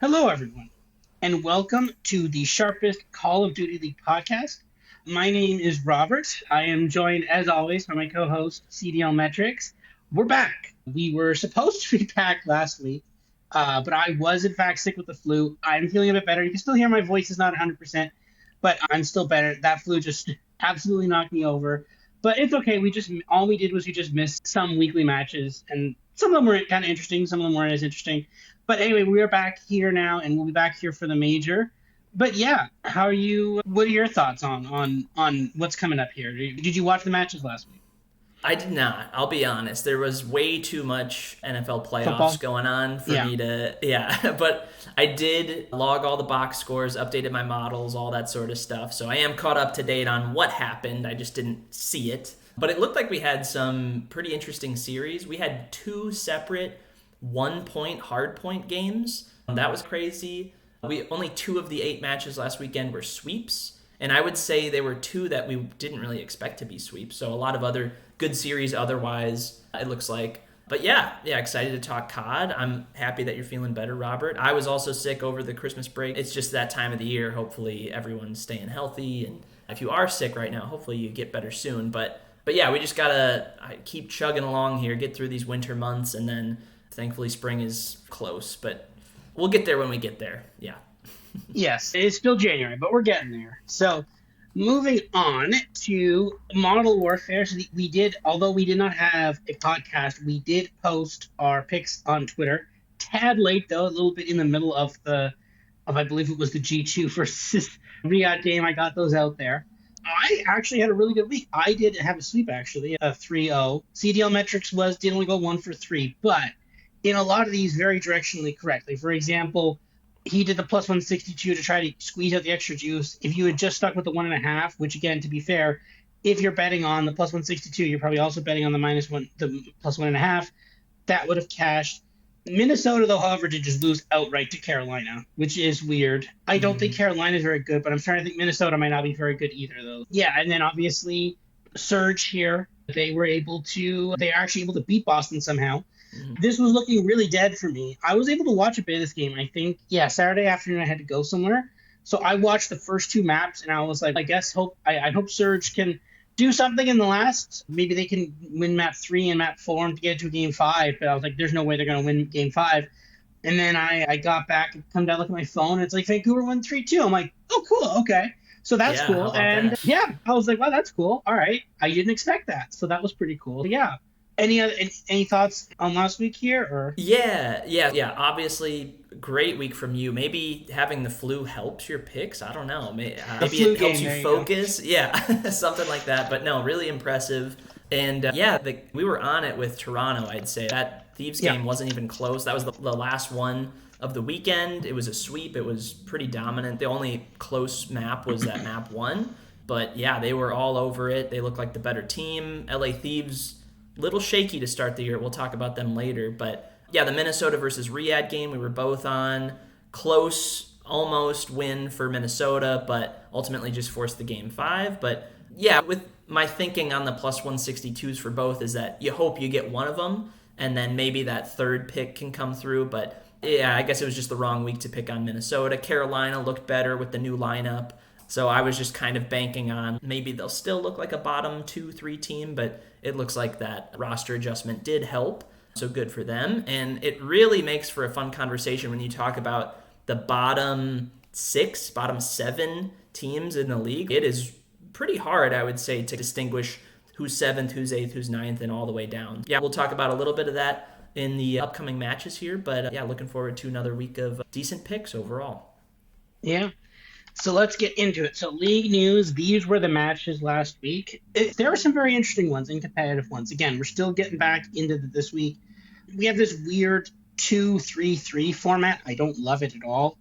Hello, everyone, and welcome to the Sharpest Call of Duty League podcast. My name is Robert. I am joined, as always, by my co host, CDLMetrics. We're back. We were supposed to be back last week, but I was, in fact, sick with the flu. I'm feeling a bit better. You can still hear my voice is not 100%, but I'm still better. That flu just absolutely knocked me over. But it's okay. All we did was we just missed some weekly matches, and some of them were kind of interesting, some of them weren't as interesting. But anyway, we are back here now, and we'll be back here for the major. But yeah, how are you? What are your thoughts on what's coming up here? Did you watch the matches last week? I did not. I'll be honest. There was way too much NFL Football? playoffs going on for Yeah. me to, yeah. But I did log all the box scores, updated my models, all that sort of stuff. So I am caught up to date on what happened. I just didn't see it. But it looked like we had some pretty interesting series. We had two separate 1 point hard point games. That was crazy. We only two of the 8 matches last weekend were sweeps. And I would say they were two that we didn't really expect to be sweeps. So a lot of other good series otherwise, it looks like. But yeah, excited to talk COD. I'm happy that you're feeling better, Robert. I was also sick over the Christmas break. It's just that time of the year. Hopefully everyone's staying healthy. And if you are sick right now, hopefully you get better soon. But yeah, we just got to keep chugging along here, get through these winter months, and then thankfully spring is close. But we'll get there when we get there. Yeah. Yes, it's still January, but we're getting there. So, moving on to Model Warfare. So we did, although we did not have a podcast, we did post our picks on Twitter. Tad late though, a little bit in the middle of I believe it was the G2 versus Riyadh game. I got those out there. I actually had a really good week. I did have a sweep actually, a 3-0. CDL metrics did only go 1 for 3, but in a lot of these very directionally correctly. For example, he did the plus 162 to try to squeeze out the extra juice. If you had just stuck with the 1.5, which again, to be fair, if you're betting on the plus 162, you're probably also betting on the plus 1.5. That would have cashed. Minnesota, though, however, did just lose outright to Carolina, which is weird. I don't think Carolina is very good, but I'm starting to think Minnesota might not be very good either, though. Yeah, and then obviously Surge here, they are actually able to beat Boston somehow. This was looking really dead for me. I was able to watch a bit of this game. I think, yeah, Saturday afternoon I had to go somewhere. So I watched the first two maps and I was like, I hope Surge can do something in the last. Maybe they can win map 3 and map 4 and get to game 5. But I was like, there's no way they're going to win game 5. And then I got back and come down, look at my phone. And it's like Vancouver won 3-2. I'm like, oh, cool. Okay. So that's Yeah, how cool. about And that? yeah, I was like, wow, that's cool. All right. I didn't expect that. So that was pretty cool. Yeah. Any thoughts on last week here or? Yeah. Obviously, great week from you. Maybe having the flu helps your picks. I don't know. The Maybe flu it helps game, you there you go. focus. Yeah, something like that. But no, really impressive. And we were on it with Toronto. I'd say that Thieves Yeah. game wasn't even close. That was the last one of the weekend. It was a sweep. It was pretty dominant. The only close map was that map 1. But yeah, they were all over it. They looked like the better team. LA Thieves, little shaky to start the year. We'll talk about them later. But yeah, the Minnesota versus Riyadh game we were both on. Close, almost win for Minnesota, but ultimately just forced the game 5. But yeah, with my thinking on the plus 162s for both is that you hope you get one of them, and then maybe that third pick can come through. But yeah, I guess it was just the wrong week to pick on Minnesota. Carolina looked better with the new lineup. So I was just kind of banking on maybe they'll still look like a bottom 2-3 team, but it looks like that roster adjustment did help. So good for them. And it really makes for a fun conversation when you talk about the bottom 6, bottom 7 teams in the league. It is pretty hard, I would say, to distinguish who's 7th, who's 8th, who's 9th, and all the way down. Yeah, we'll talk about a little bit of that in the upcoming matches here. But yeah, looking forward to another week of decent picks overall. Yeah. So let's get into it. So league news, these were the matches last week. There were some very interesting ones and competitive ones. Again, we're still getting back into this week. We have this weird 2-3-3 format. I don't love it at all.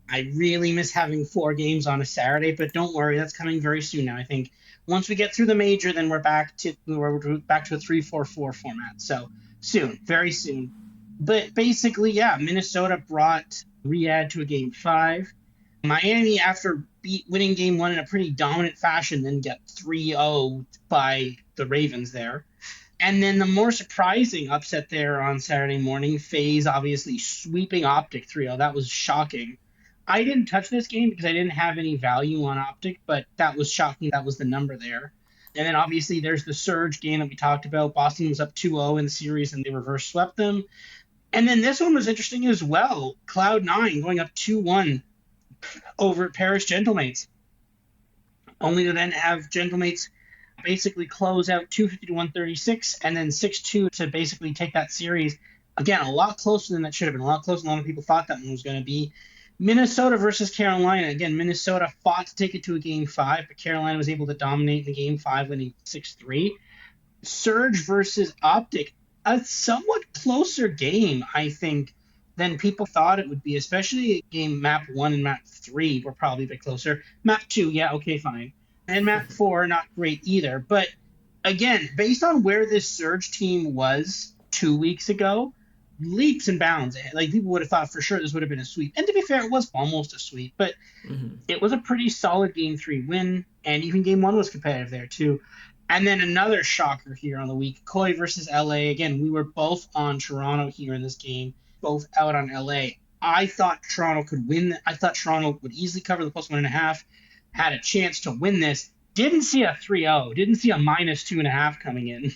I really miss having 4 games on a Saturday, but don't worry, that's coming very soon now. I think once we get through the major, then we're back to a 3-4-4 format. So soon, very soon. But basically, yeah, Minnesota brought Riyadh to a game 5. Miami, after winning game 1 in a pretty dominant fashion, then get 3-0 by the Ravens there. And then the more surprising upset there on Saturday morning, FaZe obviously sweeping Optic 3-0. That was shocking. I didn't touch this game because I didn't have any value on Optic, but that was shocking. That was the number there. And then obviously there's the Surge game that we talked about. Boston was up 2-0 in the series and they reverse swept them. And then this one was interesting as well. Cloud9 going up 2-1 over at Paris Gentlemates, only to then have Gentlemates basically close out 250 to 136 and then 6-2 to basically take that series. Again, a lot closer than that should have been, a lot closer than a lot of people thought that one was going to be. Minnesota versus Carolina. Again, Minnesota fought to take it to a game 5, but Carolina was able to dominate in the game 5, winning 6-3. Surge versus Optic, a somewhat closer game, I think, than people thought it would be, especially game map 1 and map 3 were probably a bit closer. Map 2, yeah, okay, fine. And map 4, not great either. But again, based on where this Surge team was 2 weeks ago, leaps and bounds. Like, people would have thought for sure this would have been a sweep. And to be fair, it was almost a sweep, but it was a pretty solid game 3 win, and even game 1 was competitive there too. And then another shocker here on the week, Koi versus LA. Again, we were both on Toronto here in this game, both out on LA. I thought Toronto could win. I thought Toronto would easily cover the plus 1.5, had a chance to win this. Didn't see a 3-0, didn't see a minus 2.5 coming in.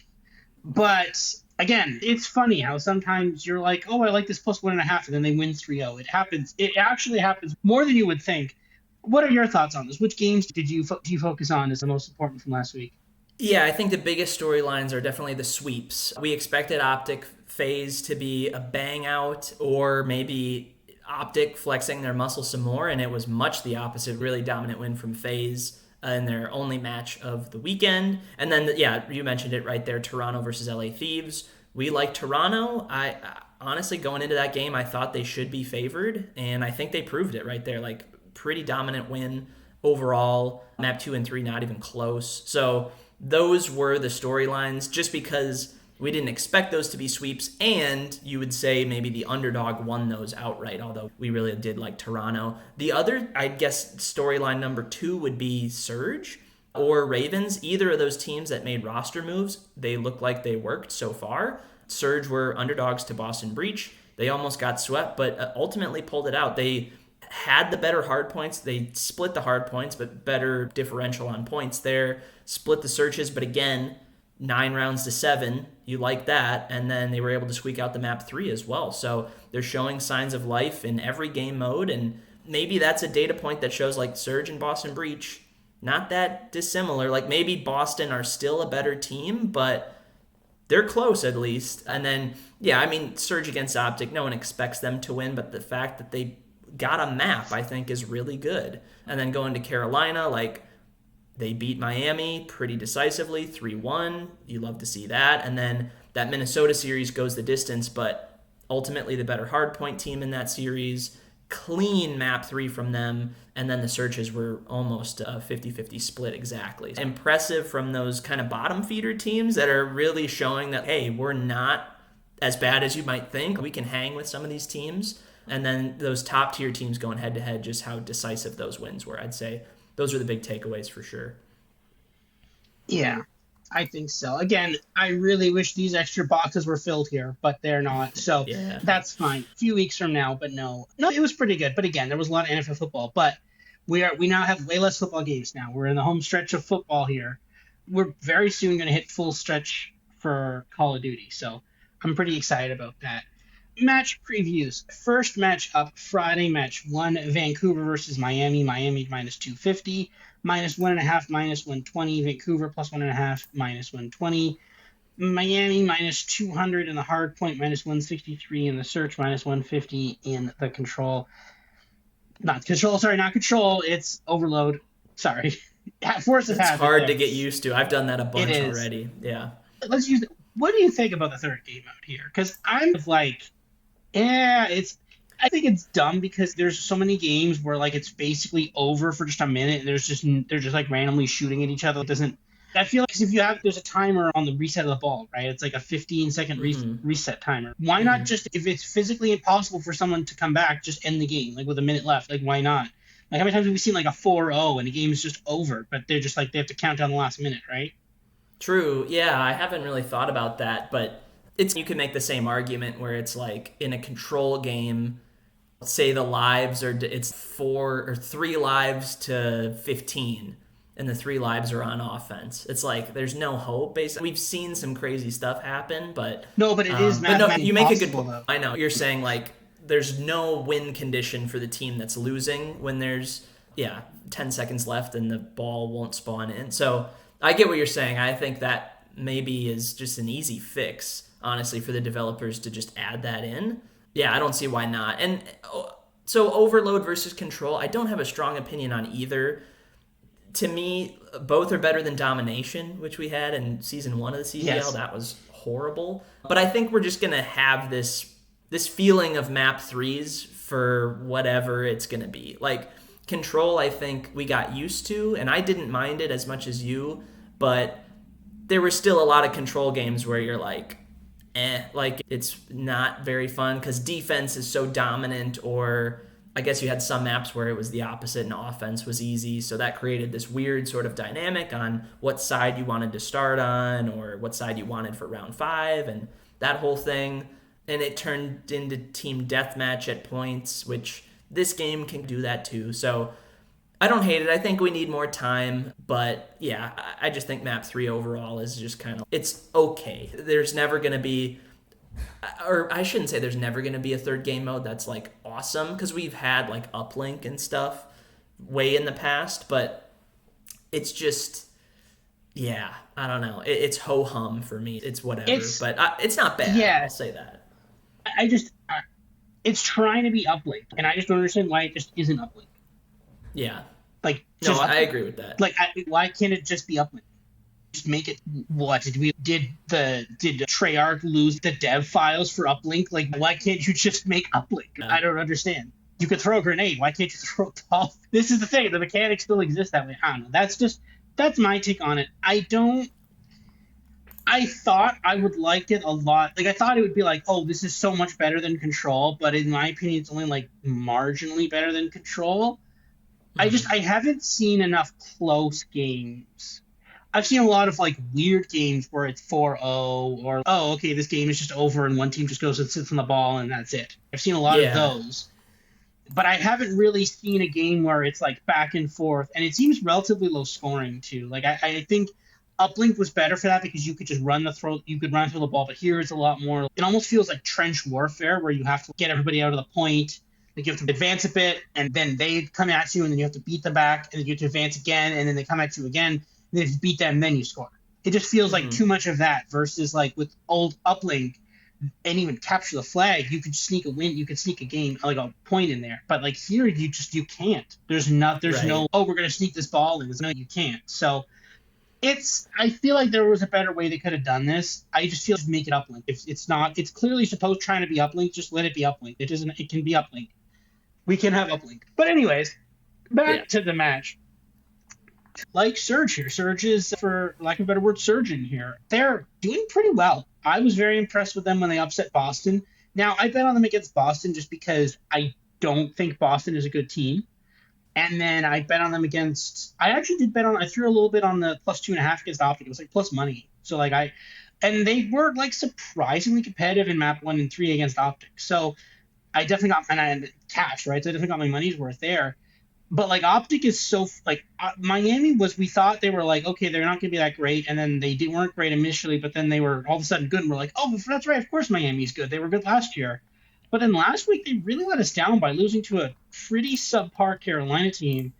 But again, it's funny how sometimes you're like, oh, I like this plus 1.5, and then they win 3-0. It happens. It actually happens more than you would think. What are your thoughts on this? Which games do you focus on as the most important from last week? Yeah, I think the biggest storylines are definitely the sweeps. We expected Optic FaZe to be a bang out, or maybe Optic flexing their muscle some more, and it was much the opposite. Really dominant win from FaZe in their only match of the weekend. And then, yeah, you mentioned it right there, Toronto versus LA Thieves. We like Toronto. I honestly, going into that game, I thought they should be favored, and I think they proved it right there. Like, pretty dominant win overall. Map 2 and 3 not even close. So those were the storylines, just because we didn't expect those to be sweeps, and you would say maybe the underdog won those outright, although we really did like Toronto. The other, I guess, storyline number 2 would be Surge or Ravens. Either of those teams that made roster moves, they look like they worked so far. Surge were underdogs to Boston Breach. They almost got swept, but ultimately pulled it out. They had the better hard points. They split the hard points, but better differential on points there. Split the searches, but again, 9 rounds to 7. You like that. And then they were able to squeak out the map 3 as well. So they're showing signs of life in every game mode. And maybe that's a data point that shows like Surge and Boston Breach, not that dissimilar. Like maybe Boston are still a better team, but they're close at least. And then, yeah, I mean, Surge against Optic, no one expects them to win, but the fact that they got a map, I think, is really good. And then going to Carolina, like, they beat Miami pretty decisively, 3-1. You love to see that. And then that Minnesota series goes the distance, but ultimately the better hardpoint team in that series. Clean map 3 from them. And then the searches were almost a 50-50 split exactly. Impressive from those kind of bottom feeder teams that are really showing that, hey, we're not as bad as you might think. We can hang with some of these teams. And then those top tier teams going head to head, just how decisive those wins were. I'd say those are the big takeaways for sure. Yeah, I think so. Again, I really wish these extra boxes were filled here, but they're not. So Yeah. that's fine. A few weeks from now, but no, it was pretty good. But again, there was a lot of NFL football. But we now have way less football games now. We're in the home stretch of football here. We're very soon going to hit full stretch for Call of Duty. So I'm pretty excited about that. Match previews. First match up, Friday, match 1, Vancouver versus Miami. Miami minus 250, minus 1.5, minus 120. Vancouver plus 1.5, minus 120. Miami minus 200 in the hard point, minus 163 in the search, minus 150 in the control. Not control. It's overload. Sorry. Force of habit. It's hard there. to get used to. I've done that a bunch already. Yeah. Let's use it. What do you think about the third game out here? Because I'm like, yeah, I think it's dumb because there's so many games where like it's basically over for just a minute and they're just like randomly shooting at each other. It doesn't. I feel like if there's a timer on the reset of the ball, right? It's like a 15-second reset timer. Why not just, if it's physically impossible for someone to come back, just end the game, like with a minute left? Like, why not? Like, how many times have we seen like a 4-0 and the game is just over, but they're just like, they have to count down the last minute, right? True. Yeah, I haven't really thought about that, but it's you can make the same argument where it's like in a control game, say the lives are it's 3 lives to 15 and the 3 lives are on offense. It's like there's no hope. Basically, we've seen some crazy stuff happen, No, but it is but no, mathematically you make a good possible point. though. I know you're saying like there's no win condition for the team that's losing when there's 10 seconds left and the ball won't spawn in. So I get what you're saying. I think that maybe is just an easy fix, honestly, for the developers to just add that in. Yeah, I don't see why not. And so overload versus control, I don't have a strong opinion on either. To me, both are better than domination, which we had in season 1 of the CDL. Yes. That was horrible. But I think we're just gonna have this feeling of map threes for whatever it's gonna be. Like control, I think we got used to, and I didn't mind it as much as you, but there were still a lot of control games where you're like, like it's not very fun because defense is so dominant, or I guess you had some maps where it was the opposite and offense was easy. So that created this weird sort of dynamic on what side you wanted to start on or what side you wanted for round 5 and that whole thing. And it turned into team deathmatch at points, which this game can do that too. So I don't hate it. I think we need more time, but yeah, I just think map 3 overall is just kind of, it's okay. There's never going to be, or I shouldn't say there's never going to be a third game mode that's like awesome, because we've had like uplink and stuff way in the past, but it's just, yeah, I don't know. It's ho-hum for me. It's whatever, but it's not bad. Yeah. I'll say that. It's trying to be uplink, and I just don't understand why it just isn't uplink. Yeah. Like, no, I agree with that. Like, why can't it just be uplink? Just make it. What did Treyarch lose the dev files for uplink? Like, why can't you just make uplink? I don't understand. You could throw a grenade. Why can't you throw a ball? This is the thing. The mechanics still exist that way. I don't know. That's my take on it. I thought I would like it a lot. Like, I thought it would be like, oh, this is so much better than Control, but in my opinion, it's only like marginally better than Control. I haven't seen enough close games. I've seen a lot of like weird games where it's 4-0 or, oh, okay, this game is just over and one team just goes and sits on the ball and that's it. I've seen a lot of those. But I haven't really seen a game where it's like back and forth, and it seems relatively low scoring too. Like I think Uplink was better for that because you could just run through the ball, but here it's a lot more. It almost feels like trench warfare where you have to get everybody out of the point. Like, you have to advance a bit, and then they come at you, and then you have to beat them back, and then you have to advance again, and then they come at you again, and then if you beat them, then you score. It just feels like too much of that versus like with old Uplink and even capture the flag, you could sneak a win, you could sneak a game, like a point in there. But like here, you can't. There's no, oh, we're gonna sneak this ball in. No, you can't. So I feel like there was a better way they could have done this. I just feel just make it uplink. If it's not, it's clearly supposed trying to be uplink. Just let it be uplink. It isn't. It can be uplink. We can have uplink. But anyways, back to the match. Like Surge here. Surge is, for lack of a better word, surging here. They're doing pretty well. I was very impressed with them when they upset Boston. Now, I bet on them against Boston just because I don't think Boston is a good team. And then I bet on them against. I actually did bet on. I threw a little bit on the +2.5 against Optic. It was like plus money. So like and they were like surprisingly competitive in map 1 and 3 against Optic. So I definitely got, and I had cash, right? So I definitely got my money's worth there. But like Optic is so like Miami was. We thought they were like, okay, they're not going to be that great, and then they weren't great initially, but then they were all of a sudden good, and we're like, oh, that's right, of course Miami's good. They were good last year. But then last week, they really let us down by losing to a pretty subpar Carolina team.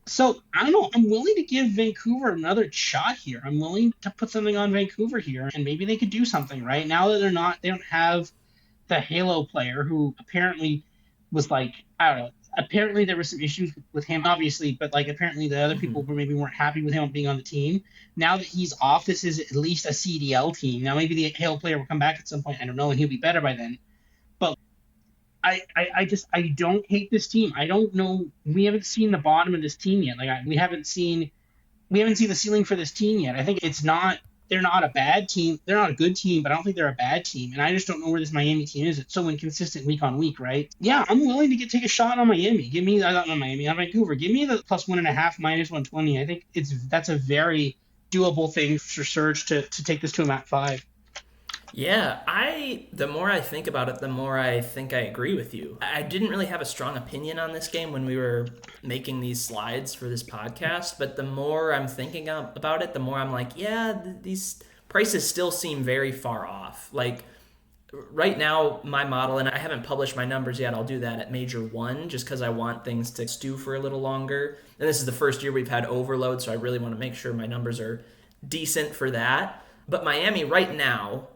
So, I don't know. I'm willing to give Vancouver another shot here. I'm willing to put something on Vancouver here, and maybe they could do something, right? Now that they don't have the Halo player who apparently was like, I don't know. Apparently, there were some issues with him, obviously, but like apparently the other people weren't happy with him being on the team. Now that he's off, this is at least a CDL team. Now, maybe the Halo player will come back at some point. I don't know, and he'll be better by then. But I don't hate this team. I don't know. We haven't seen the bottom of this team yet. Like we haven't seen the ceiling for this team yet. I think they're not a bad team. They're not a good team, but I don't think they're a bad team. And I just don't know where this Miami team is. It's so inconsistent week on week, right? Yeah, I'm willing to take a shot on Miami. On Vancouver. Give me the +1.5 -120. I think that's a very doable thing for Surge to take this to a map 5. Yeah, the more I think about it, the more I think I agree with you. I didn't really have a strong opinion on this game when we were making these slides for this podcast, but the more I'm thinking about it, the more I'm like, yeah, these prices still seem very far off. Like right now, my model, and I haven't published my numbers yet, I'll do that at Major 1 just because I want things to stew for a little longer. And this is the first year we've had overload, so I really want to make sure my numbers are decent for that. But Miami right now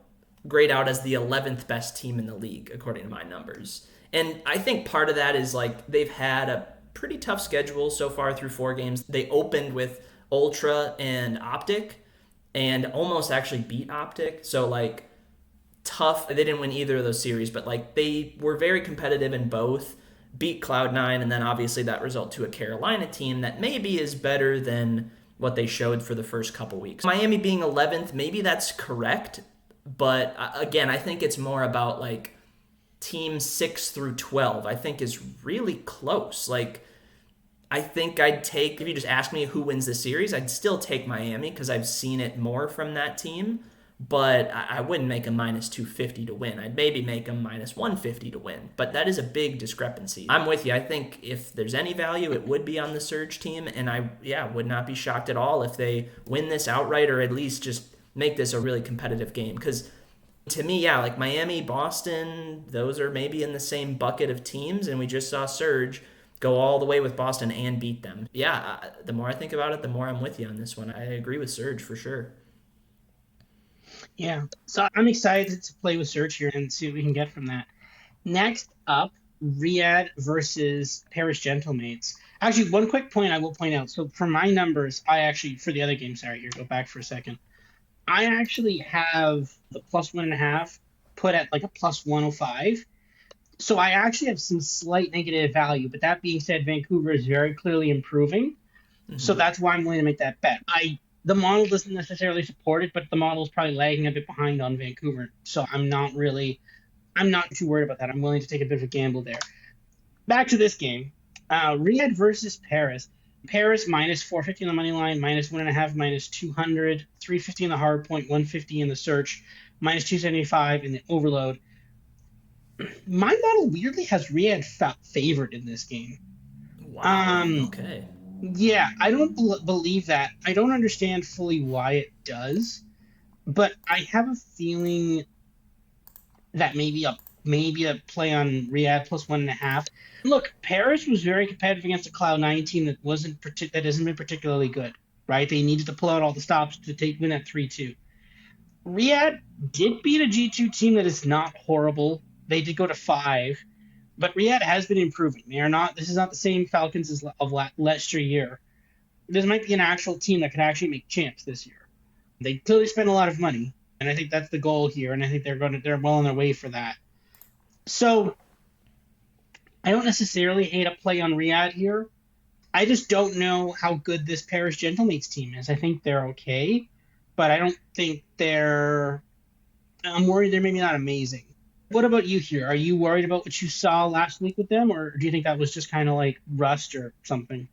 grade out as the 11th best team in the league, according to my numbers. And I think part of that is like they've had a pretty tough schedule so far through 4 games. They opened with Ultra and Optic and almost actually beat Optic. So like tough. They didn't win either of those series, but like they were very competitive in both, beat Cloud9, and then obviously that result to a Carolina team that maybe is better than what they showed for the first couple weeks. Miami being 11th, maybe that's correct, but again, I think it's more about like team 6 through 12, I think is really close. Like, I think I'd take, if you just ask me who wins the series, I'd still take Miami because I've seen it more from that team, but I wouldn't make them minus 250 to win. I'd maybe make them minus 150 to win, but that is a big discrepancy. I'm with you. I think if there's any value, it would be on the Surge team, and I would not be shocked at all if they win this outright or at least just make this a really competitive game. Because to me, like Miami, Boston, those are maybe in the same bucket of teams, and we just saw Surge go all the way with Boston and beat them. The more I think about it, the more I'm with you on this one. I agree with Surge for sure. Yeah, so I'm excited to play with Surge here and see what we can get from that. Next up, Riyadh versus Paris Gentlemates. Actually, one quick point I will point out. So for my numbers, for the other game, sorry, here, go back for a second. I actually have the plus 1.5 put at like a plus 105. So I actually have some slight negative value. But that being said, Vancouver is very clearly improving. Mm-hmm. So that's why I'm willing to make that bet. The model doesn't necessarily support it, but the model is probably lagging a bit behind on Vancouver. So I'm not too worried about that. I'm willing to take a bit of a gamble there. Back to this game. Riyadh versus Paris. Paris minus 450 on the money line, minus 1.5, minus 200, 350 in the hard point, 150 in the search, minus 275 in the overload. My model weirdly has Riyadh favored in this game. Wow. Okay. Yeah, I don't believe that. I don't understand fully why it does, but I have a feeling that maybe a play on Riyadh plus 1.5. Look, Paris was very competitive against a Cloud9 team that hasn't been particularly good, right? They needed to pull out all the stops to win at 3-2. Riyadh did beat a G2 team that is not horrible. They did go to 5. But Riyadh has been improving. This is not the same Falcons as of last year. This might be an actual team that could actually make champs this year. They clearly spent a lot of money, and I think that's the goal here, and I think they're well on their way for that. So I don't necessarily hate a play on Riyadh here. I just don't know how good this Paris Gentlemates team is. I think they're okay, but I don't think I'm worried they're maybe not amazing. What about you here? Are you worried about what you saw last week with them, or do you think that was just kind of like rust or something?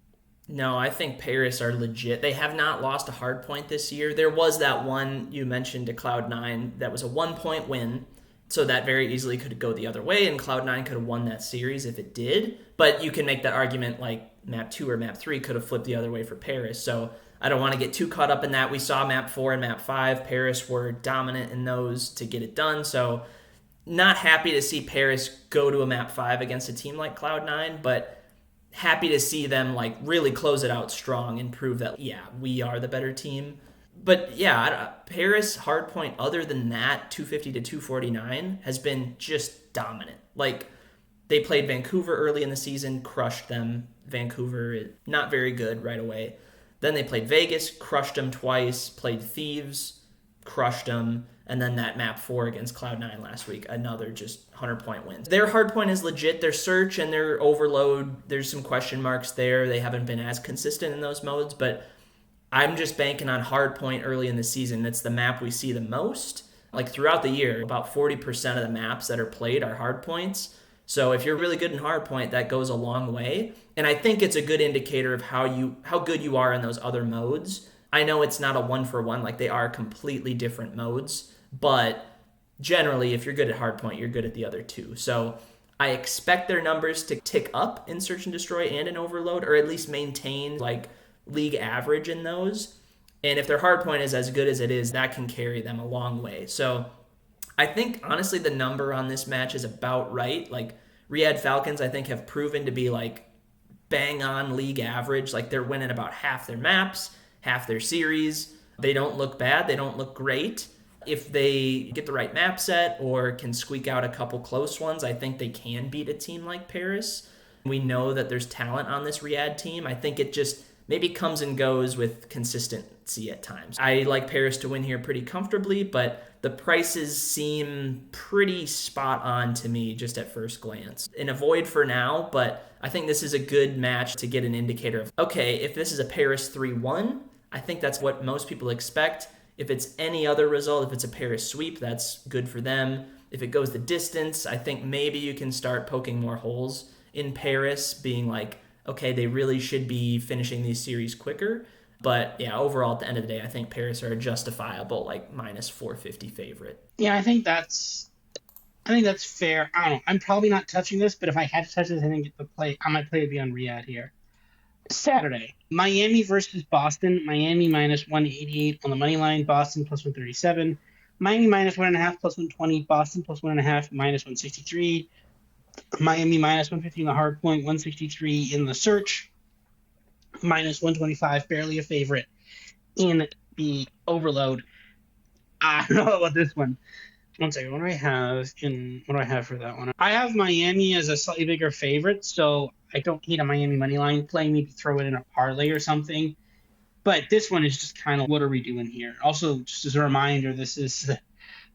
No, I think Paris are legit. They have not lost a hard point this year. There was that one you mentioned to Cloud9 that was a 1-point win, so that very easily could go the other way, and Cloud9 could have won that series if it did. But you can make that argument like Map 2 or Map 3 could have flipped the other way for Paris. So I don't want to get too caught up in that. We saw Map 4 and Map 5. Paris were dominant in those to get it done, so not happy to see Paris go to a Map 5 against a team like Cloud9, but happy to see them like really close it out strong and prove that, we are the better team. But Paris hardpoint, other than that, 250 to 249, has been just dominant. Like, they played Vancouver early in the season, crushed them. Vancouver, not very good right away. Then they played Vegas, crushed them twice, played Thieves, crushed them, and then that Map 4 against Cloud9 last week, another just 100-point win. Their hardpoint is legit. Their search and their overload, there's some question marks there. They haven't been as consistent in those modes, but I'm just banking on hardpoint early in the season. That's the map we see the most. Like throughout the year, about 40% of the maps that are played are hardpoints. So if you're really good in hardpoint, that goes a long way. And I think it's a good indicator of how good you are in those other modes. I know it's not a one for one, like they are completely different modes, but generally, if you're good at hardpoint, you're good at the other two. So I expect their numbers to tick up in Search and Destroy and in Overload, or at least maintain like league average in those. And if their hardpoint is as good as it is, that can carry them a long way. So I think honestly the number on this match is about right. Like Riyadh Falcons, I think have proven to be like bang on league average. Like they're winning about half their maps, half their series. They don't look bad. They don't look great. If they get the right map set or can squeak out a couple close ones, I think they can beat a team like Paris. We know that there's talent on this Riyadh team. I think it just maybe comes and goes with consistency at times. I like Paris to win here pretty comfortably, but the prices seem pretty spot on to me just at first glance. An avoid for now, but I think this is a good match to get an indicator of, okay, if this is a Paris 3-1, I think that's what most people expect. If it's any other result, if it's a Paris sweep, that's good for them. If it goes the distance, I think maybe you can start poking more holes in Paris, being like, okay, they really should be finishing these series quicker. But yeah, overall, at the end of the day, I think Paris are a justifiable like minus 450 favorite. Yeah, I think that's fair. I don't know. I'm probably not touching this, but if I had to touch this, I think the play I might play it beyond Riyadh here. Saturday, Miami versus Boston. Miami minus 188 on the money line. Boston plus 137. Miami minus 1.5 plus 120. Boston plus 1.5 minus 163. Miami minus 150 in the hard point. 163 in the search. Minus 125, barely a favorite in the overload. I don't know about this one. One second. What do I have for that one? I have Miami as a slightly bigger favorite, so I don't hate a Miami money line play. Maybe throw it in a parlay or something. But this one is just kind of, what are we doing here? Also, just as a reminder, this is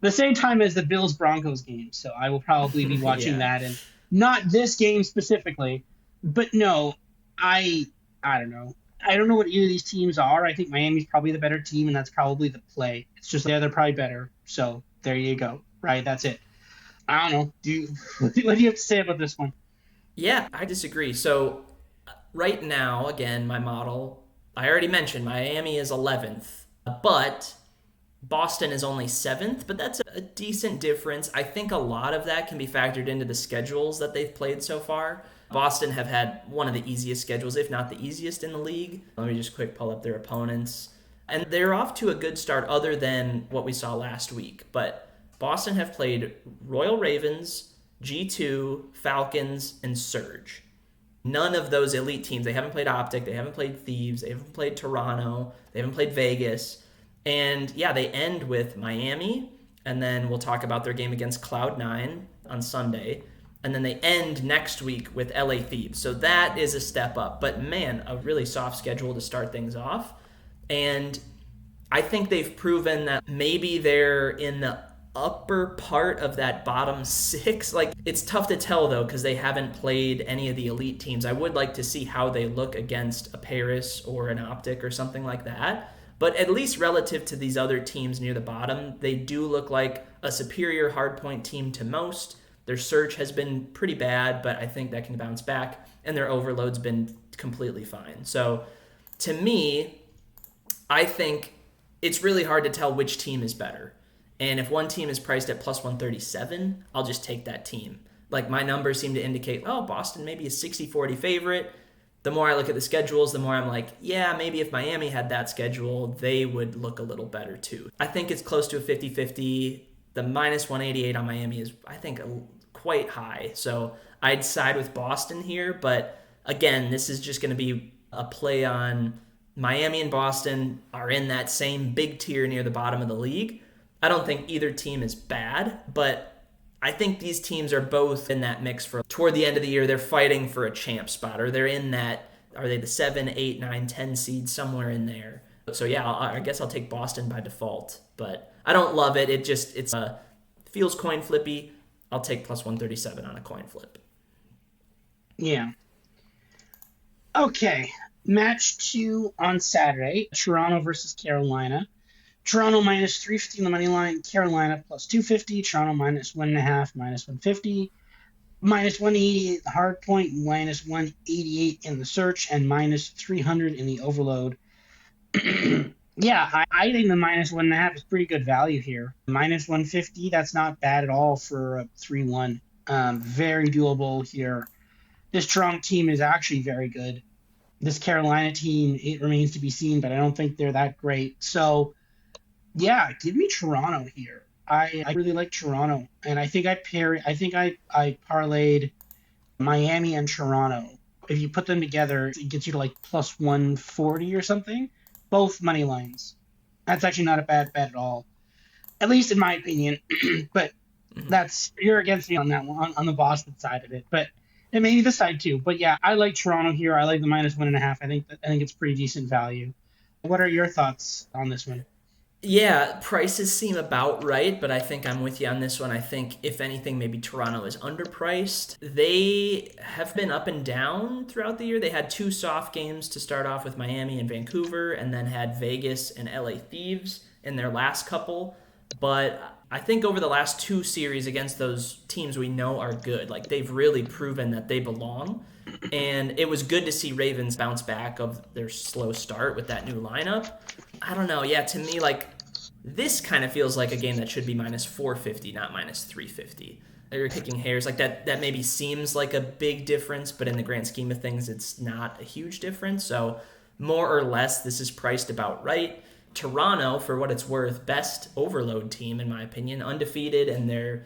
the same time as the Bills Broncos game, so I will probably be watching that, and not this game specifically. But no, I don't know. I don't know what either of these teams are. I think Miami's probably the better team, and that's probably the play. It's just, yeah, they're probably better. So there you go. Right, that's it. I don't know. What do you have to say about this one? Yeah, I disagree. So right now, again, my model, I already mentioned Miami is 11th, but Boston is only 7th, but that's a decent difference. I think a lot of that can be factored into the schedules that they've played so far. Boston have had one of the easiest schedules, if not the easiest in the league. Let me just quick pull up their opponents. And they're off to a good start other than what we saw last week. But Boston have played Royal Ravens, G2, Falcons, and Surge. None of those elite teams. They haven't played Optic, they haven't played Thieves, they haven't played Toronto, they haven't played Vegas. And yeah, they end with Miami, and then we'll talk about their game against Cloud9 on Sunday. And then they end next week with LA Thieves. So that is a step up. But man, a really soft schedule to start things off. And I think they've proven that maybe they're in the upper part of that bottom 6. Like, it's tough to tell though, because they haven't played any of the elite teams. I would like to see how they look against a Paris or an Optic or something like that. But at least relative to these other teams near the bottom, they do look like a superior hardpoint team to most. Their search has been pretty bad, but I think that can bounce back. And their overload's been completely fine. So to me, I think it's really hard to tell which team is better. And if one team is priced at plus 137, I'll just take that team. Like, my numbers seem to indicate, oh, Boston maybe a 60-40 favorite. The more I look at the schedules, the more I'm like, yeah, maybe if Miami had that schedule, they would look a little better too. I think it's close to a 50-50. The minus 188 on Miami is, I think, quite high. So I'd side with Boston here. But again, this is just going to be a play on Miami and Boston are in that same big tier near the bottom of the league. I don't think either team is bad, but I think these teams are both in that mix for toward the end of the year. They're fighting for a champ spot, or they're in that, are they the 7, 8, 9, 10 seed, somewhere in there. So yeah, I guess I'll take Boston by default, but I don't love it. It feels coin flippy. I'll take plus 137 on a coin flip. Yeah. Okay. Match 2 on Saturday. Toronto versus Carolina. Toronto minus 350 on the money line. Carolina plus 250. Toronto minus 1.5, minus 150. Minus 188 the hard point. Minus 188 in the search. And minus 300 in the overload. Yeah, I think the -1.5 is pretty good value here. -150, that's not bad at all for a 3-1. Very doable here. This Toronto team is actually very good. This Carolina team, it remains to be seen, but I don't think they're that great. So, yeah, give me Toronto here. I really like Toronto, and I think I parlayed Miami and Toronto. If you put them together, it gets you to like plus 140 or something. Both money lines. That's actually not a bad bet at all, at least in my opinion. But that's you're against me on that one, on the Boston side of it. But and maybe the side too. But yeah, I like Toronto here. I like the -1.5. I think it's pretty decent value. What are your thoughts on this one? Yeah, prices seem about right, but I think I'm with you on this one. I think, if anything, maybe Toronto is underpriced. They have been up and down throughout the year. They had two soft games to start off with Miami and Vancouver, and then had Vegas and LA Thieves in their last couple. But I think over the last two series against those teams we know are good, like they've really proven that they belong. And it was good to see Ravens bounce back of their slow start with that new lineup. I don't know. Yeah, to me, like this kind of feels like a game that should be -450, not -350. You're kicking hairs like that. That maybe seems like a big difference, but in the grand scheme of things, it's not a huge difference. So more or less, this is priced about right. Toronto, for what it's worth, best overload team in my opinion, undefeated, and they're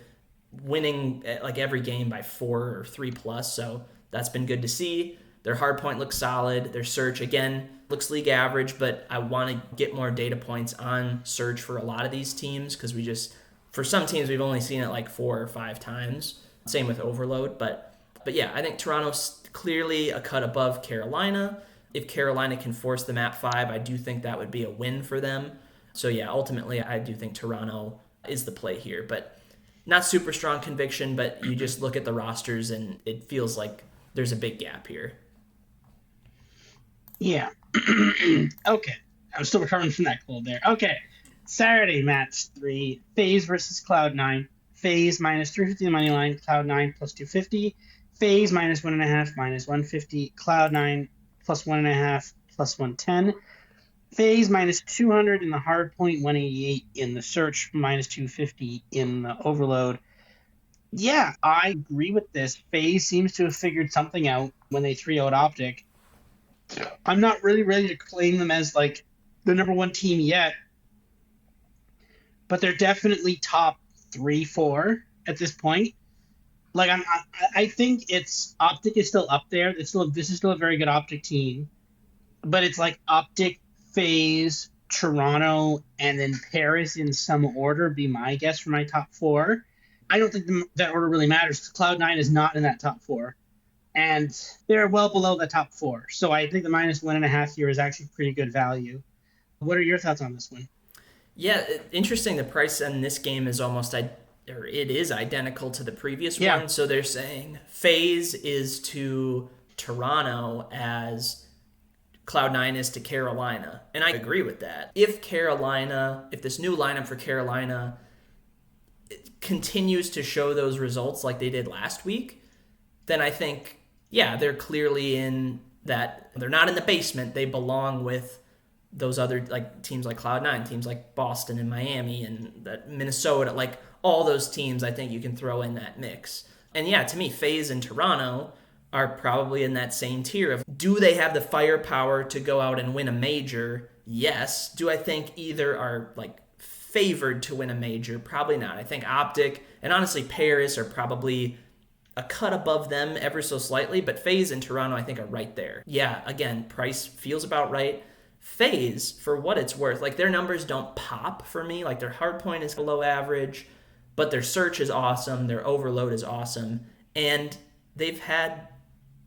winning like every game by 4 or 3 plus. So that's been good to see. Their hard point looks solid. Their search, again, looks league average, but I want to get more data points on search for a lot of these teams because for some teams, we've only seen it like 4 or 5 times. Same with overload. But yeah, I think Toronto's clearly a cut above Carolina. If Carolina can force them at 5, I do think that would be a win for them. So yeah, ultimately, I do think Toronto is the play here. But not super strong conviction, but you just look at the rosters and it feels like there's a big gap here. Yeah. Okay. I'm still recovering from that cold there. Okay. Saturday match 3. FaZe versus Cloud9. FaZe -350 money line. Cloud9 +250. FaZe -1.5 -150. Cloud9 +1.5 +110. FaZe -200 in the hard point, 188 in the search, -250 in the overload. Yeah, I agree with this. FaZe seems to have figured something out when they 3-0'd Optic. I'm not really ready to claim them as like the number one team yet, but they're definitely top 3, 4 at this point. Like I think it's Optic is still up there. This is still a very good Optic team, but it's like Optic, FaZe, Toronto, and then Paris in some order. Be my guess for my top 4. I don't think that order really matters. Cloud9 is not in that top 4, and they're well below the top 4. So I think the -1.5 here is actually pretty good value. What are your thoughts on this one? Yeah, interesting. The price in this game is or it is identical to the previous Yeah, one. So they're saying FaZe is to Toronto as Cloud9 is to Carolina. And I agree with that. If this new lineup for Carolina continues to show those results like they did last week, then I think, yeah, they're clearly in that. They're not in the basement. They belong with those other like teams like Cloud9, teams like Boston and Miami and Minnesota, like all those teams. I think you can throw in that mix. And yeah, to me, FaZe and Toronto are probably in that same tier of, do they have the firepower to go out and win a major? Yes. Do I think either are like favored to win a major? Probably not. I think Optic and honestly Paris are probably a cut above them ever so slightly, but FaZe and Toronto I think are right there. Yeah, again, price feels about right. FaZe, for what it's worth, like their numbers don't pop for me. Like their hard point is below average, but their search is awesome, their overload is awesome, and they've had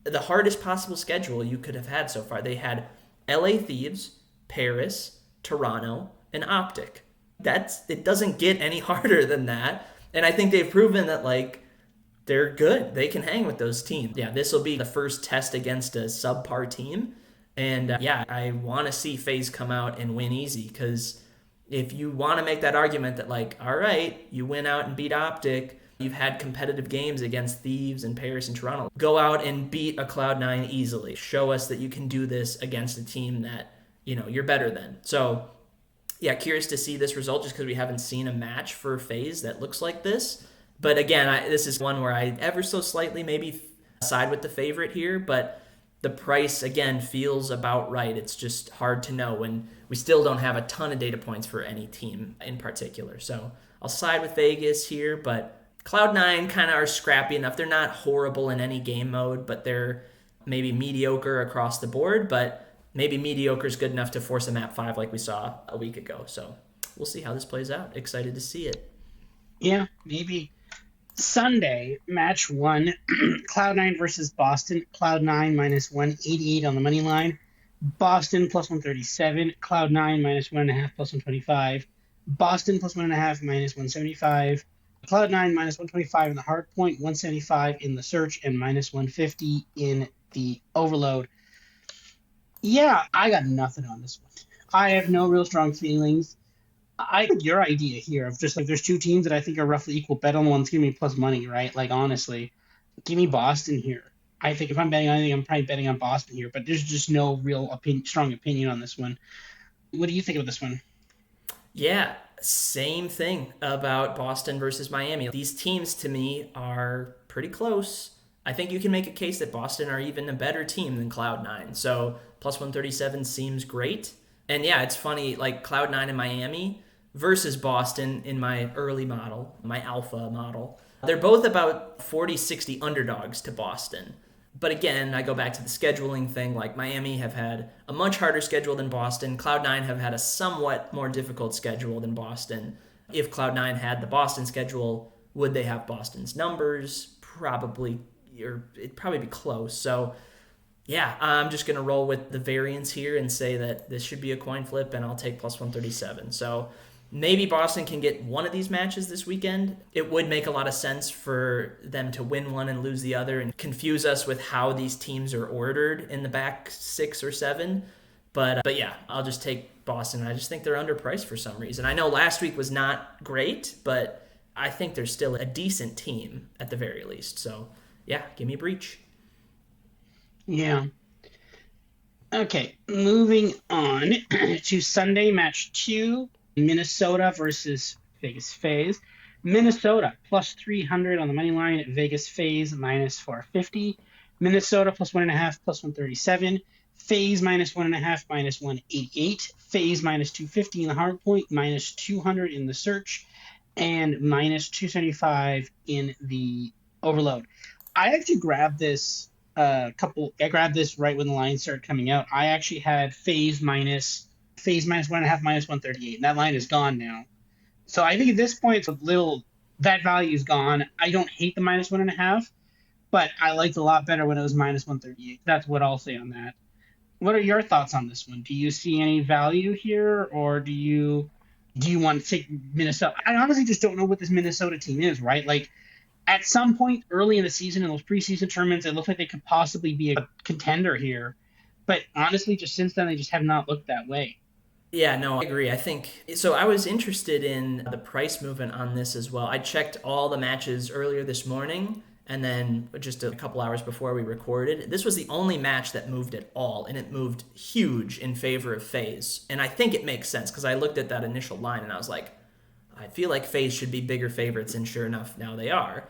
the hardest possible schedule you could have had so far. They had LA Thieves, Paris, Toronto, and Optic. It doesn't get any harder than that. And I think they've proven that like they're good. They can hang with those teams. Yeah, this will be the first test against a subpar team. And yeah, I want to see FaZe come out and win easy because if you want to make that argument that like, all right, you went out and beat Optic, you've had competitive games against Thieves and Paris and Toronto, go out and beat a Cloud9 easily. Show us that you can do this against a team that, you're better than. So Yeah, curious to see this result just because we haven't seen a match for FaZe that looks like this. But again, this is one where I ever so slightly maybe side with the favorite here, but the price again feels about right. It's just hard to know when we still don't have a ton of data points for any team in particular. So I'll side with Vegas here, but Cloud9 kind of are scrappy enough. They're not horrible in any game mode, but they're maybe mediocre across the board, but maybe mediocre is good enough to force a map 5 like we saw a week ago. So we'll see how this plays out. Excited to see it. Yeah, maybe. Sunday, match one, Cloud9 versus Boston. Cloud9 minus 188 on the money line. Boston plus 137. Cloud9 minus 1.5 plus 125. Boston plus 1.5 minus 175. Cloud9 minus 125 in the hard point, 175 in the search, and minus 150 in the overload. Yeah, I got nothing on this one. I have no real strong feelings. I think your idea here of just like there's two teams that I think are roughly equal. Bet on the one that's giving me plus money, right? Like honestly, give me Boston here. I think if I'm betting on anything, I'm probably betting on Boston here. But there's just no real strong opinion on this one. What do you think of this one? Yeah, same thing about Boston versus Miami. These teams to me are pretty close. I think you can make a case that Boston are even a better team than Cloud9. So plus 137 seems great. And yeah, it's funny, like Cloud9 and Miami versus Boston in my early model, my alpha model. They're both about 40, 60 underdogs to Boston. But again, I go back to the scheduling thing. Like Miami have had a much harder schedule than Boston. Cloud9 have had a somewhat more difficult schedule than Boston. If Cloud9 had the Boston schedule, would they have Boston's numbers? Probably, or it'd probably be close. So yeah, I'm just going to roll with the variance here and say that this should be a coin flip, and I'll take plus 137. So maybe Boston can get one of these matches this weekend. It would make a lot of sense for them to win one and lose the other and confuse us with how these teams are ordered in the back 6 or 7. But yeah, I'll just take Boston. I just think they're underpriced for some reason. I know last week was not great, but I think they're still a decent team at the very least. So yeah, give me a breach. Yeah. Okay, moving on to Sunday match 2, Minnesota versus Vegas FaZe. Minnesota plus 300 on the money line. Vegas FaZe minus 450. Minnesota plus 1.5 plus 137. FaZe minus 1.5 minus 188. FaZe minus 250 in the hard point, minus 200 in the search, and minus 275 in the overload. I actually grabbed this I grabbed this right when the lines started coming out. I actually had FaZe minus 1.5 minus 138, and that line is gone now. So I think at this point it's a little that value is gone. I don't hate the minus 1.5, but I liked it a lot better when it was minus 138. That's what I'll say on that. What are your thoughts on this one? Do you see any value here, or do you want to take Minnesota? I honestly just don't know what this Minnesota team is, right? Like at some point early in the season in those preseason tournaments, it looked like they could possibly be a contender here. But honestly, just since then, they just have not looked that way. Yeah, no, I agree. I think so. I was interested in the price movement on this as well. I checked all the matches earlier this morning and then just a couple hours before we recorded. This was the only match that moved at all, and it moved huge in favor of FaZe. And I think it makes sense because I looked at that initial line and I was like, I feel like FaZe should be bigger favorites, and sure enough, now they are.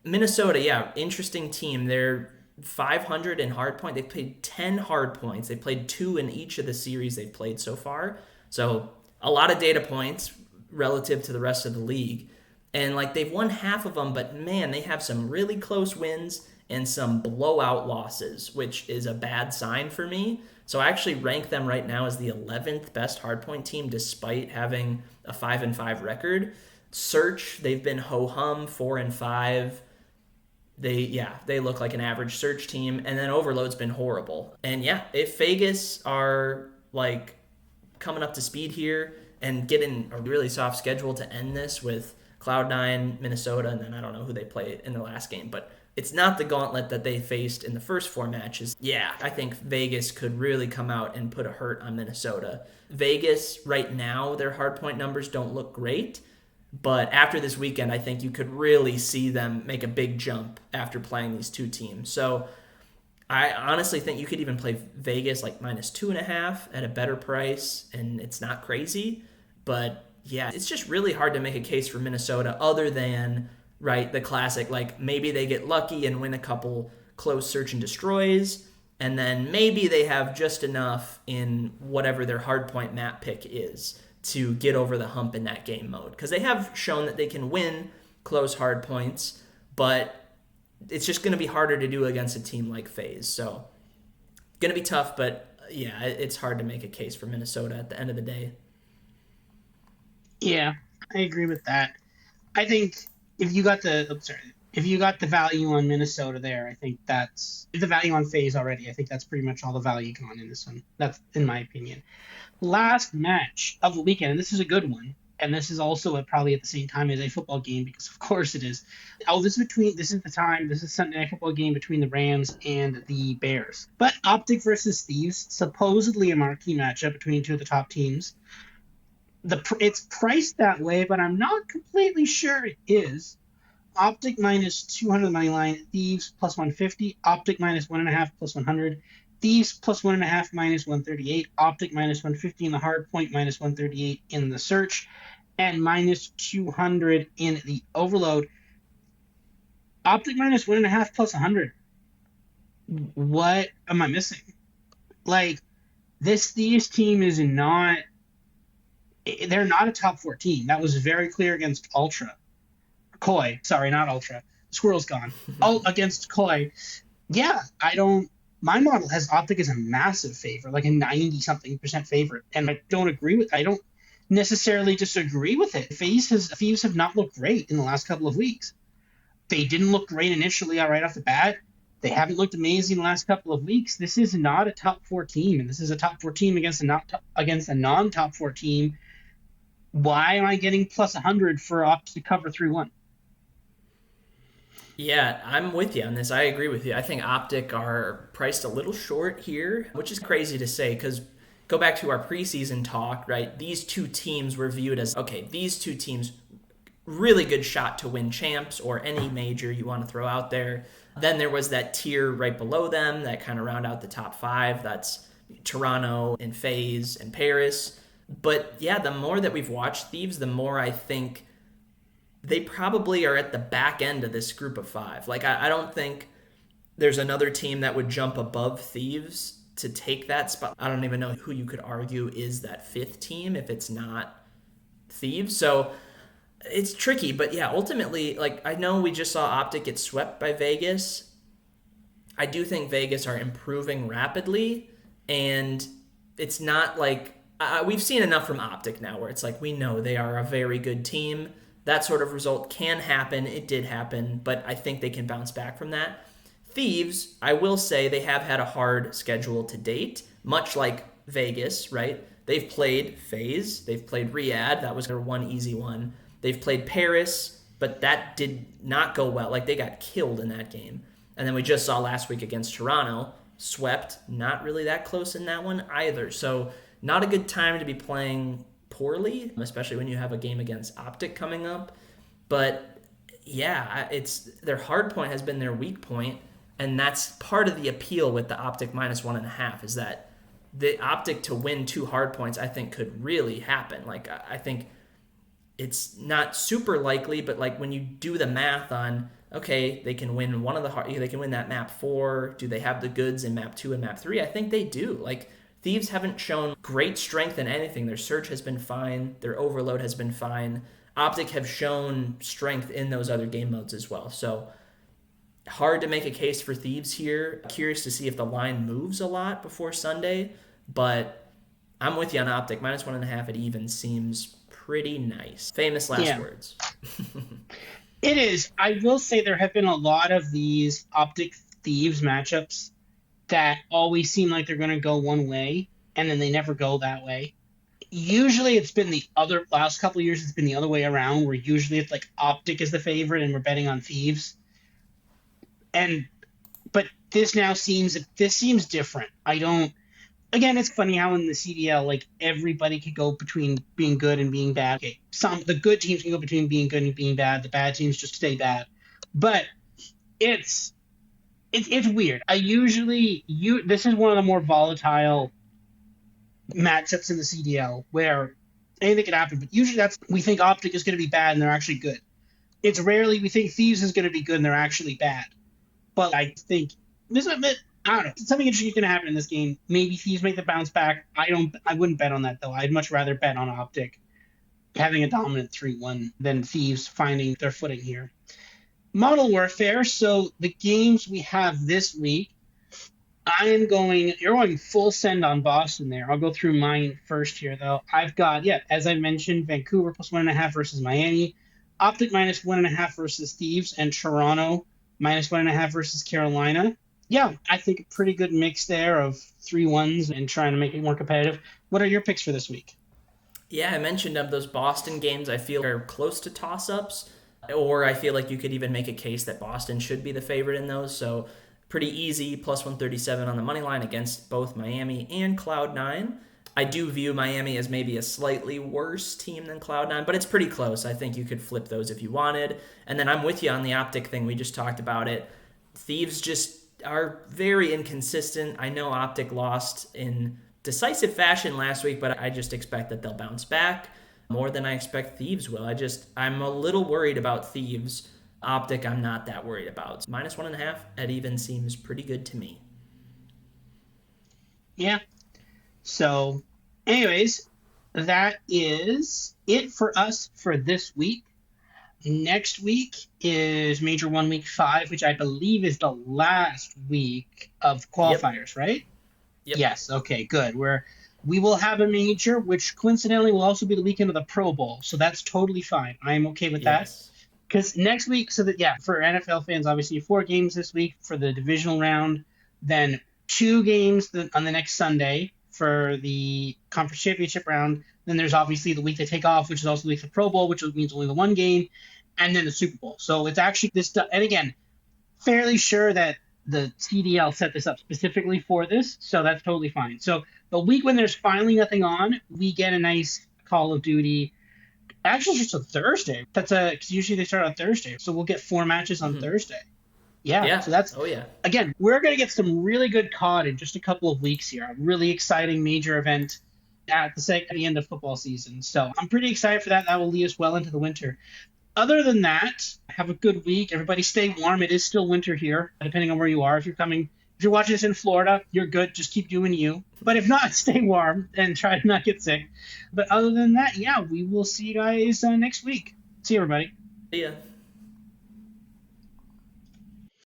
Minnesota, yeah, interesting team. They're 500 in hardpoint. They've played 10 hardpoints. They played 2 in each of the series they've played so far. So a lot of data points relative to the rest of the league. And like they've won half of them, but man, they have some really close wins and some blowout losses, which is a bad sign for me. So I actually rank them right now as the 11th best hardpoint team despite having a 5-5 record. Search, they've been ho-hum, 4-5. They look like an average search team, and then Overload's been horrible. And yeah, if Vegas are like coming up to speed here and getting a really soft schedule to end this with Cloud9, Minnesota, and then I don't know who they played in the last game, but it's not the gauntlet that they faced in the first 4 matches. Yeah, I think Vegas could really come out and put a hurt on Minnesota. Vegas, right now, their hardpoint numbers don't look great, but after this weekend, I think you could really see them make a big jump after playing these two teams. So I honestly think you could even play Vegas like -2.5 at a better price, and it's not crazy. But yeah, it's just really hard to make a case for Minnesota other than, right, the classic, like maybe they get lucky and win a couple close search and destroys, and then maybe they have just enough in whatever their hardpoint map pick is to get over the hump in that game mode. Because they have shown that they can win close hard points, but it's just going to be harder to do against a team like FaZe. So, going to be tough, but yeah, it's hard to make a case for Minnesota at the end of the day. Yeah, I agree with that. I think if you got if you got the value on Minnesota there, I think that's the value on FaZe already. I think that's pretty much all the value gone in this one. That's in my opinion. Last match of the weekend, and this is a good one. And this is also probably at the same time as a football game, because of course it is. Oh, this is Sunday Night Football game between the Rams and the Bears. But Optic versus Thieves, supposedly a marquee matchup between two of the top teams. It's priced that way, but I'm not completely sure it is. Optic minus 200 money line, Thieves plus 150, Optic minus 1.5 plus 100, Thieves plus 1.5 minus 138, Optic minus 150 in the hard point, minus 138 in the search, and minus 200 in the overload. Optic minus 1.5 plus 100. What am I missing? Like, this Thieves team is not. They're not a top 4 team. That was very clear against Ultra. Koi. Sorry, not Ultra. Squirrel's gone. Against Koi. Yeah, my model has Optic as a massive favorite, like a 90-something% favorite. And I don't necessarily disagree with it. Thieves have not looked great in the last couple of weeks. They didn't look great initially right off the bat. They haven't looked amazing the last couple of weeks. This is not a top 4 team, and this is a top 4 team against a non-top 4 team. Why am I getting plus 100 for Optic to cover 3-1? Yeah, I'm with you on this. I agree with you. I think Optic are priced a little short here, which is crazy to say because go back to our preseason talk, right? These two teams were viewed as, okay, these two teams, really good shot to win champs or any major you want to throw out there. Then there was that tier right below them that kind of round out the top 5. That's Toronto and FaZe and Paris. But yeah, the more that we've watched Thieves, the more I think they probably are at the back end of this group of 5. Like, I don't think there's another team that would jump above Thieves to take that spot. I don't even know who you could argue is that 5th team if it's not Thieves. So it's tricky, but yeah, ultimately, like, I know we just saw Optic get swept by Vegas. I do think Vegas are improving rapidly, and it's not like we've seen enough from Optic now where it's like we know they are a very good team. That sort of result can happen. It did happen, but I think they can bounce back from that. Thieves, I will say they have had a hard schedule to date, much like Vegas, right? They've played FaZe, they've played Riyadh, that was their one easy one. They've played Paris, but that did not go well. Like, they got killed in that game. And then we just saw last week against Toronto, swept, not really that close in that one either. So not a good time to be playing poorly, especially when you have a game against Optic coming up. But yeah, it's their hard point has been their weak point, and that's part of the appeal with the Optic minus 1.5 is that the Optic to win 2 hard points I think could really happen. Like, I think it's not super likely, but like when you do the math on, okay, they can win they can win that map 4. Do they have the goods in map 2 and map 3? I think they do. Like, Thieves haven't shown great strength in anything. Their search has been fine. Their overload has been fine. Optic have shown strength in those other game modes as well. So hard to make a case for Thieves here. Curious to see if the line moves a lot before Sunday, but I'm with you on Optic. Minus 1.5 at even seems pretty nice. Famous last words. It is. I will say there have been a lot of these Optic Thieves matchups that always seem like they're going to go one way, and then they never go that way. Usually it's been last couple of years, it's been the other way around, where usually it's like Optic is the favorite and we're betting on Thieves. But this seems different. Again, it's funny how in the CDL, like, everybody could go between being good and being bad. Okay, the good teams can go between being good and being bad. The bad teams just stay bad. But it's it's weird. This is one of the more volatile matchups in the CDL where anything can happen. But usually that's we think Optic is going to be bad and they're actually good. It's rarely we think Thieves is going to be good and they're actually bad. But I think this is a bit. I don't know. Something interesting is going to happen in this game. Maybe Thieves make the bounce back. I don't. I wouldn't bet on that though. I'd much rather bet on Optic having a dominant 3-1 than Thieves finding their footing here. Model Warfare. So the games we have this week, you're going full send on Boston there. I'll go through mine first here, though. I've got, yeah, as I mentioned, Vancouver plus 1.5 versus Miami, Optic minus 1.5 versus Thieves, and Toronto minus 1.5 versus Carolina. Yeah, I think a pretty good mix there of 3-1s and trying to make it more competitive. What are your picks for this week? Yeah, I mentioned of those Boston games, I feel are close to toss-ups, or I feel like you could even make a case that Boston should be the favorite in those. So pretty easy, plus 137 on the money line against both Miami and Cloud9. I do view Miami as maybe a slightly worse team than Cloud9, but it's pretty close. I think you could flip those if you wanted. And then I'm with you on the Optic thing. We just talked about it. Thieves just are very inconsistent. I know Optic lost in decisive fashion last week, but I just expect that they'll bounce back more than I expect Thieves will. I'm a little worried about Thieves. Optic, I'm not that worried about. Minus 1.5 at even seems pretty good to me. Yeah. So, anyways, that is it for us for this week. Next week is Major 1 Week 5, which I believe is the last week of Yep. qualifiers, right? Yep. Yes. Okay. Good. We will have a major, which coincidentally will also be the weekend of the Pro Bowl, so that's totally fine. I am okay with that. Yes. Because next week, so that yeah, for NFL fans, obviously 4 games this week for the divisional round, then 2 games on the next Sunday for the conference championship round. Then there's obviously the week they take off, which is also the week of the Pro Bowl, which means only the 1 game, and then the Super Bowl. So it's actually this. And again, fairly sure that the CDL set this up specifically for this, so that's totally fine. So the week when there's finally nothing on, we get a nice Call of Duty. Actually, it's just a Thursday. Because usually they start on Thursday, so we'll get 4 matches on Mm-hmm. Thursday. Yeah, Yeah. so that's Oh, yeah. again, we're gonna get some really good COD in just a couple of weeks here. A really exciting major event at the end of football season. So I'm pretty excited for that. That will lead us well into the winter. Other than that, have a good week. Everybody stay warm. It is still winter here, depending on where you are. If you're watching this in Florida, you're good. Just keep doing you. But if not, stay warm and try to not get sick. But other than that, yeah, we will see you guys next week. See you, everybody. See ya.